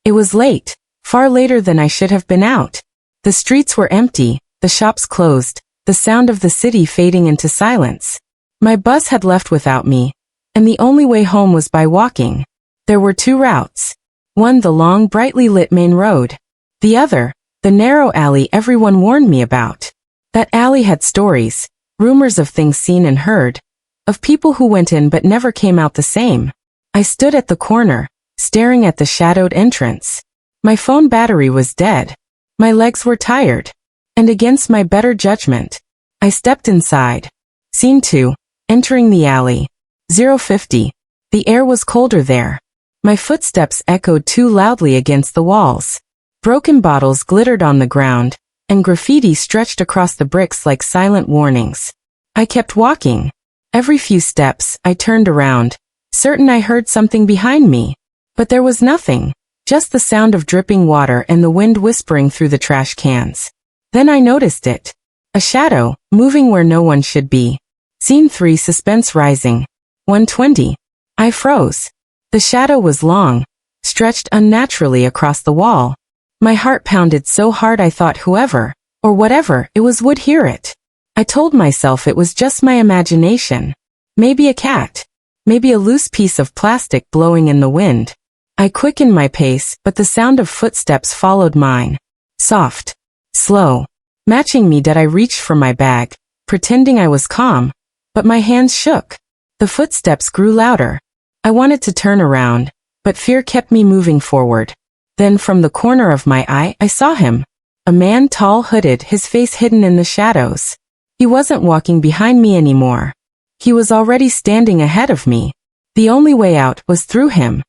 It was late, far later than I should have been out. The streets were empty, the shops closed, the sound of the city fading into silence. My bus had left without me, and the only way home was by walking. There were two routes. One the long, brightly lit main road. The other, the narrow alley everyone warned me about. That alley had stories, rumors of things seen and heard, of people who went in but never came out the same. I stood at the corner, staring at the shadowed entrance. My phone battery was dead. My legs were tired. And against my better judgment, I stepped inside. Scene 2. Entering the alley. 050. The air was colder there. My footsteps echoed too loudly against the walls. Broken bottles glittered on the ground, and graffiti stretched across the bricks like silent warnings. I kept walking. Every few steps, I turned around, certain I heard something behind me. But there was nothing, just the sound of dripping water and the wind whispering through the trash cans. Then I noticed it. A shadow, moving where no one should be. Scene 3. Suspense rising. 120. I froze. The shadow was long, stretched unnaturally across the wall. My heart pounded so hard I thought whoever, or whatever it was, would hear it. I told myself it was just my imagination. Maybe a cat. Maybe a loose piece of plastic blowing in the wind. I quickened my pace, but the sound of footsteps followed mine. Soft. Slow. Matching me. That I reached for my bag, pretending I was calm, but my hands shook. The footsteps grew louder. I wanted to turn around, but fear kept me moving forward. Then from the corner of my eye, I saw him. A man, tall, hooded, his face hidden in the shadows. He wasn't walking behind me anymore. He was already standing ahead of me. The only way out was through him.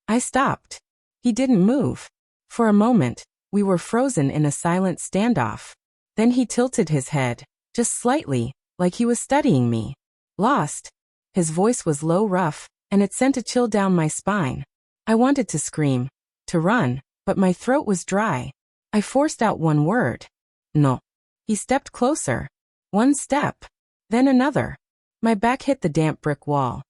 I stopped. He didn't move. For a moment, we were frozen in a silent standoff. Then he tilted his head, just slightly, like he was studying me. Lost. His voice was low, rough, and it sent a chill down my spine. I wanted to scream, to run, but my throat was dry. I forced out one word. No. He stepped closer. One step. Then another. My back hit the damp brick wall.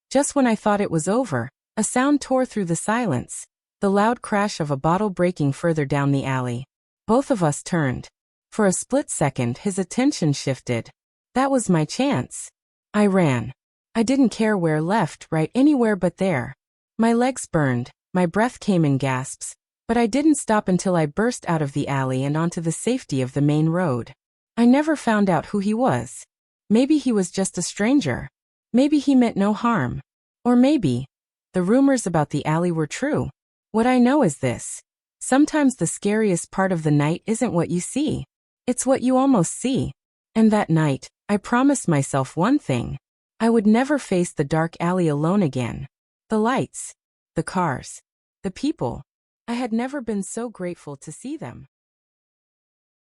Just when I thought it was over, a sound tore through the silence. The loud crash of a bottle breaking further down the alley. Both of us turned. For a split second, his attention shifted. That was my chance. I ran. I didn't care where, left, right, anywhere but there. My legs burned, my breath came in gasps, but I didn't stop until I burst out of the alley and onto the safety of the main road. I never found out who he was. Maybe he was just a stranger. Maybe he meant no harm. Or maybe the rumors about the alley were true. What I know is this. Sometimes the scariest part of the night isn't what you see. It's what you almost see. And that night, I promised myself one thing. I would never face the dark alley alone again. The lights, the cars, the people. I had never been so grateful to see them.